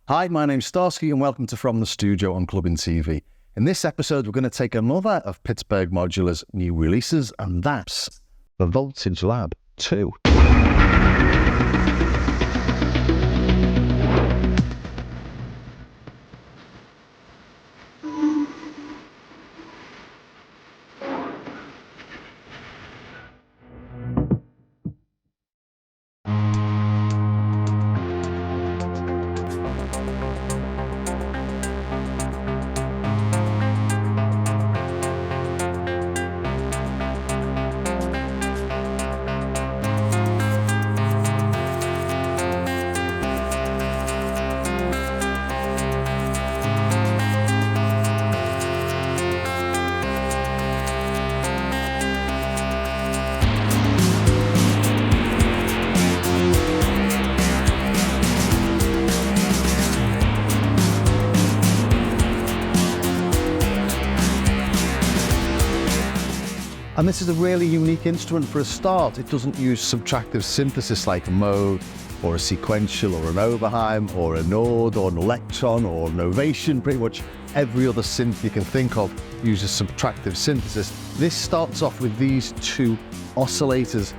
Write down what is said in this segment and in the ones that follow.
Hi, my name's Starsky and welcome to From the Studio on Clubbing TV. In this episode, we're going to take another of Pittsburgh Modular's new releases, and that's the Voltage Lab 2. And this is a really unique instrument for a start. It doesn't use subtractive synthesis like a mode, or a sequential, or an Oberheim, or a Nord, or an Electron, or an Ovation. Pretty much every other synth you can think of uses subtractive synthesis. This starts off with these two oscillators,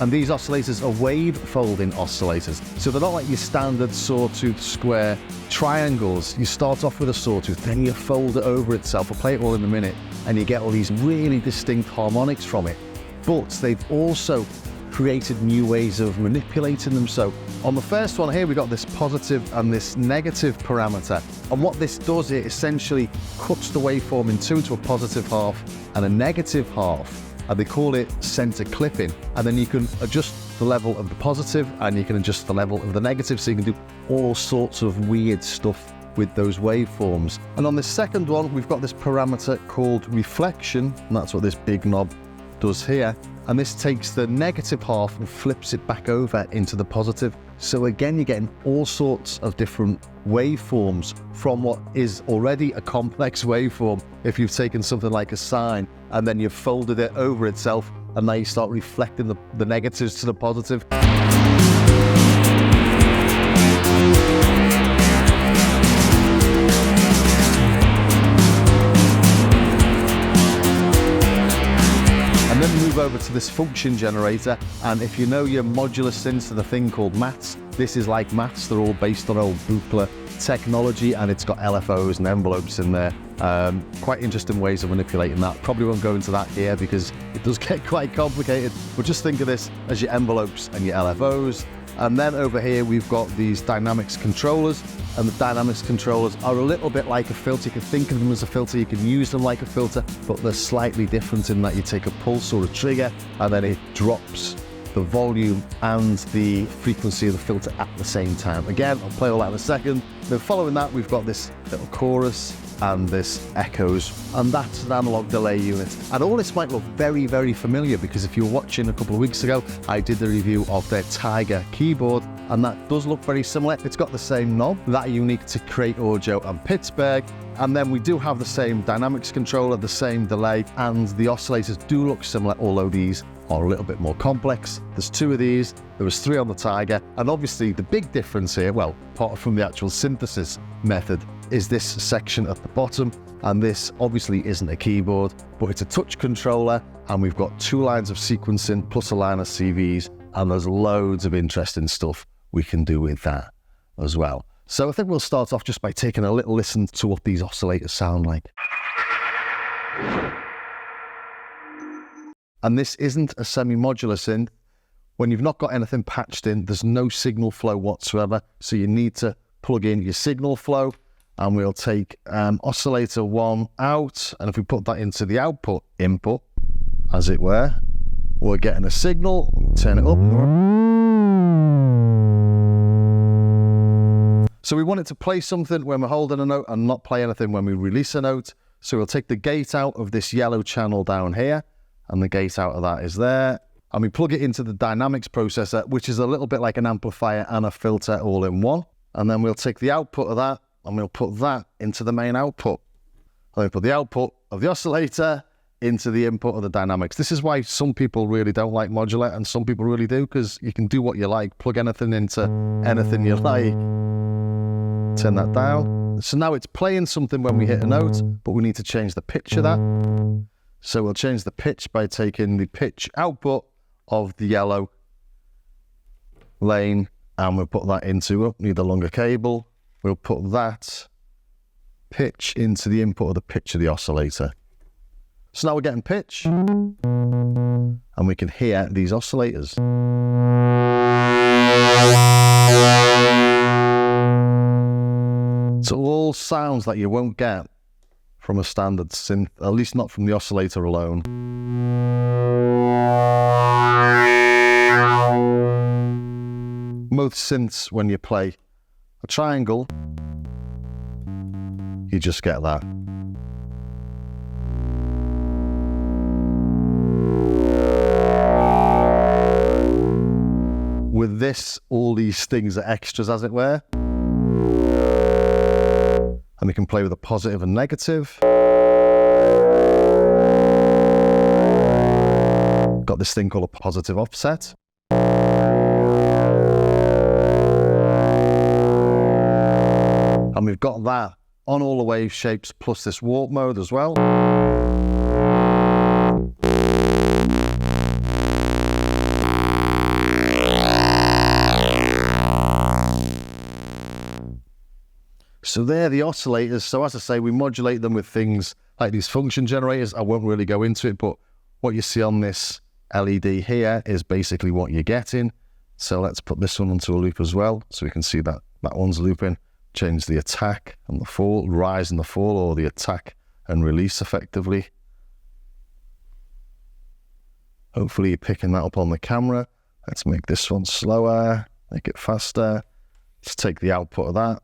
and these oscillators are wave folding oscillators. So they're not like your standard sawtooth square triangles. You start off with a sawtooth, then you fold it over itself. I'll play it all in a minute, and you get all these really distinct harmonics from it. But they've also created new ways of manipulating them. So on the first one here, we got this positive and this negative parameter. And what this does, it essentially cuts the waveform in two, into a positive half and a negative half. And they call it center clipping. And then you can adjust the level of the positive and you can adjust the level of the negative. So you can do all sorts of weird stuff with those waveforms. And on this second one, we've got this parameter called reflection, and that's what this big knob does here. And this takes the negative half and flips it back over into the positive. So again, you're getting all sorts of different waveforms from what is already a complex waveform. If you've taken something like a sine and then you've folded it over itself, and now you start reflecting the negatives to the positive. Move over to this function generator, and if you know your modular synths are the thing called mats, this is like mats. They're all based on old Buchla technology, and it's got LFOs and envelopes in there. Quite interesting ways of manipulating that. Probably won't go into that here because it does get quite complicated, but just think of this as your envelopes and your LFOs. And then over here we've got these dynamics controllers, and the dynamics controllers are a little bit like a filter. You can think of them as a filter, you can use them like a filter, but they're slightly different in that you take a pulse or a trigger and then it drops the volume and the frequency of the filter at the same time. Again, I'll play all that in a second. Then following that, we've got this little chorus and this echoes, and that's an analog delay unit. And all this might look very, very familiar because if you were watching a couple of weeks ago, I did the review of their Tiger keyboard, and that does look very similar. It's got the same knob, that unique to Create Audio and Pittsburgh. And then we do have the same dynamics controller, the same delay, and the oscillators do look similar, although these are a little bit more complex. There's two of these, there was three on the Tiger, and obviously the big difference here, well, apart from the actual synthesis method, is this section at the bottom, and this obviously isn't a keyboard, but it's a touch controller, and we've got two lines of sequencing plus a line of CVs, and there's loads of interesting stuff we can do with that as well. So I think we'll start off just by taking a little listen to what these oscillators sound like. And this isn't a semi-modular synth. When you've not got anything patched in, there's no signal flow whatsoever, so you need to plug in your signal flow, and we'll take oscillator 1 out, and if we put that into the output input, as it were, we're getting a signal. Turn it up. So we want it to play something when we're holding a note and not play anything when we release a note. So we'll take the gate out of this yellow channel down here, and the gate out of that is there. And we plug it into the dynamics processor, which is a little bit like an amplifier and a filter all in one. And then we'll take the output of that and we'll put that into the main output. And we put the output of the oscillator into the input of the dynamics. This is why some people really don't like modular and some people really do, because you can do what you like, plug anything into anything you like. Turn that down. So now it's playing something when we hit a note, but we need to change the pitch of that. So we'll change the pitch by taking the pitch output of the yellow lane, and we'll put that into, need a longer cable. We'll put that pitch into the input of the pitch of the oscillator. So now we're getting pitch, and we can hear these oscillators. So all sounds that you won't get from a standard synth, at least not from the oscillator alone. Most synths, when you play a triangle, you just get that. With this, all these things are extras, as it were. And we can play with a positive and negative. Got this thing called a positive offset. And we've got that on all the wave shapes, plus this warp mode as well. So they're the oscillators. So as I say, we modulate them with things like these function generators. I won't really go into it, but what you see on this LED here is basically what you're getting. So let's put this one onto a loop as well, so we can see that that one's looping. Change the attack and the fall, rise and the fall, or the attack and release effectively. Hopefully you're picking that up on the camera. Let's make this one slower, make it faster. Let's take the output of that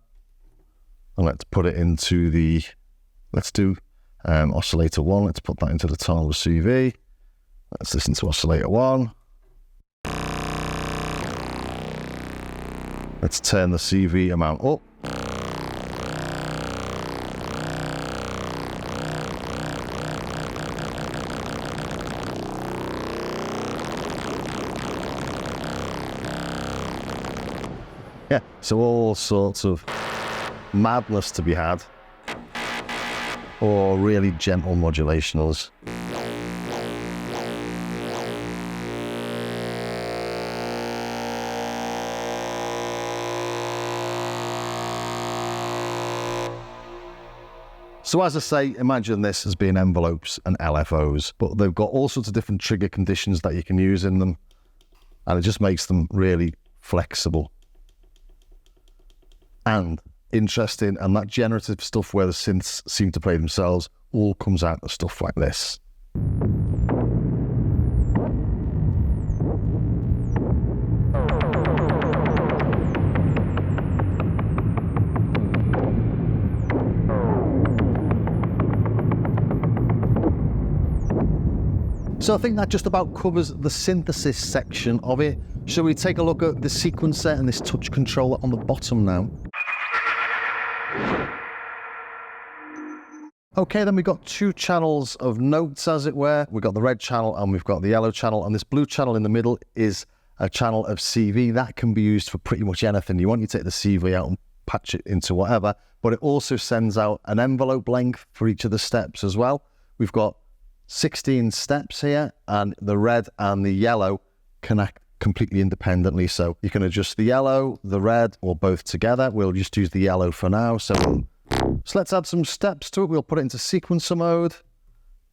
and let's put it into the, let's do oscillator 1. Let's put that into the tonal CV. Let's listen to oscillator 1. Let's turn the CV amount up. Yeah, so all sorts of madness to be had, or really gentle modulationals. So as I say, imagine this as being envelopes and LFOs, but they've got all sorts of different trigger conditions that you can use in them, and it just makes them really flexible and interesting. And that generative stuff where the synths seem to play themselves all comes out of stuff like this. So I think that just about covers the synthesis section of it. Shall we take a look at the sequencer and this touch controller on the bottom now? Okay, then we've got two channels of notes, as it were. We've got the red channel and we've got the yellow channel, and this blue channel in the middle is a channel of CV. That can be used for pretty much anything you want. You take the CV out and patch it into whatever, but it also sends out an envelope length for each of the steps as well. We've got 16 steps here, and the red and the yellow can act completely independently. So you can adjust the yellow, the red, or both together. We'll just use the yellow for now. So let's add some steps to it. We'll put it into sequencer mode.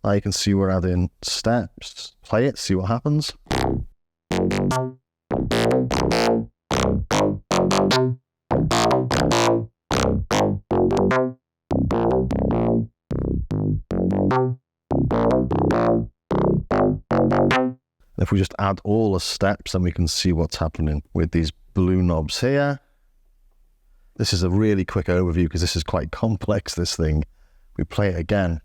Now you can see we're adding steps. Play it, see what happens. If we just add all the steps, then we can see what's happening with these blue knobs here. This is a really quick overview because this is quite complex, this thing. We play it again.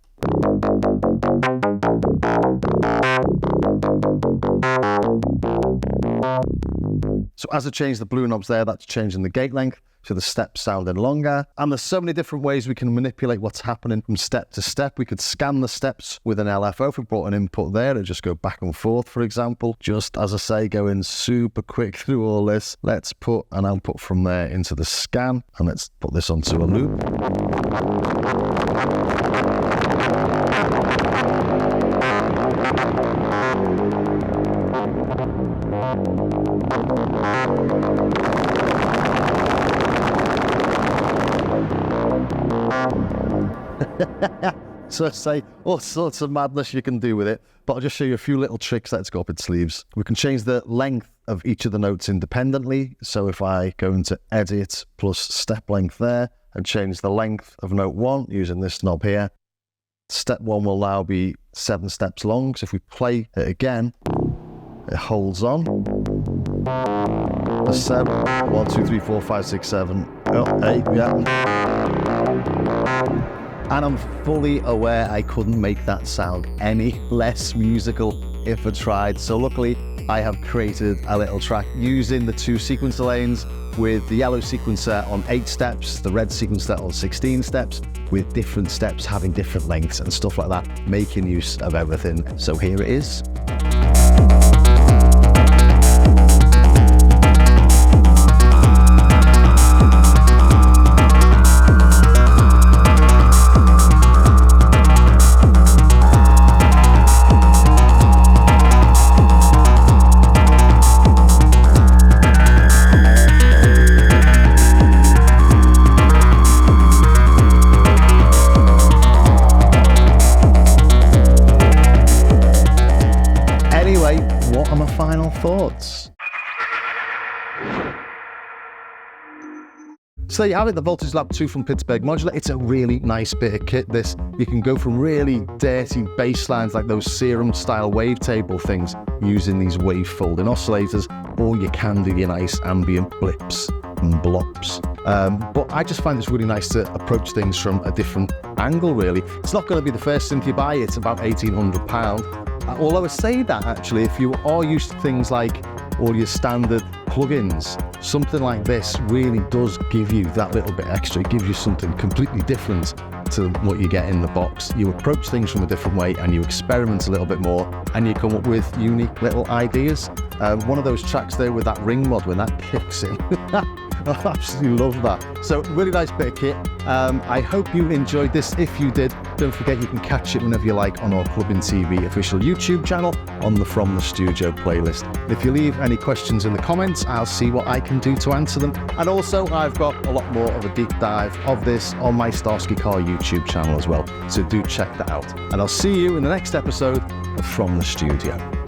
So as I change the blue knobs there, that's changing the gate length. so the steps sounding longer. And there's so many different ways we can manipulate what's happening from step to step. We could scan the steps with an LFO. If we brought an input there, it'd just go back and forth, for example. Just, as I say, going super quick through all this. Let's put an output from there into the scan, and let's put this onto a loop. So say all sorts of madness you can do with it, but I'll just show you a few little tricks. Let's go up its sleeves. We can change the length of each of the notes independently. So if I go into edit plus step length there and change the length of note 1 using this knob here, step 1 will now be 7 steps long. So if we play it again, it holds on. The 7, 1, 2, 3, 4, 5, 6, 7, 8, yeah. And I'm fully aware I couldn't make that sound any less musical if I tried. So luckily, I have created a little track using the 2 sequencer lanes with the yellow sequencer on 8 steps, the red sequencer on 16 steps, with different steps having different lengths and stuff like that, making use of everything. So here it is. What are my final thoughts? So there you have it, the Voltage Lab 2 from Pittsburgh Modular. It's a really nice bit of kit, this. You can go from really dirty bass lines like those serum style wavetable things using these wave folding oscillators, or you can do your nice ambient blips and blops. But I just find it's really nice to approach things from a different angle, really. It's not going to be the first synth you buy, it's about £1,800. Although I say that, actually, if you are used to things like all your standard plugins, something like this really does give you that little bit extra. It gives you something completely different to what you get in the box. You approach things from a different way and you experiment a little bit more and you come up with unique little ideas. One of those tracks there with that ring mod, when that kicks in, I absolutely love that. So really nice bit of kit. I hope you enjoyed this. If you did, don't forget you can catch it whenever you like on our Clubbing TV official YouTube channel on the From the Studio playlist. If you leave any questions in the comments, I'll see what I can do to answer them. And also I've got a lot more of a deep dive of this on my Starsky Car YouTube channel as well. So do check that out. And I'll see you in the next episode of From the Studio.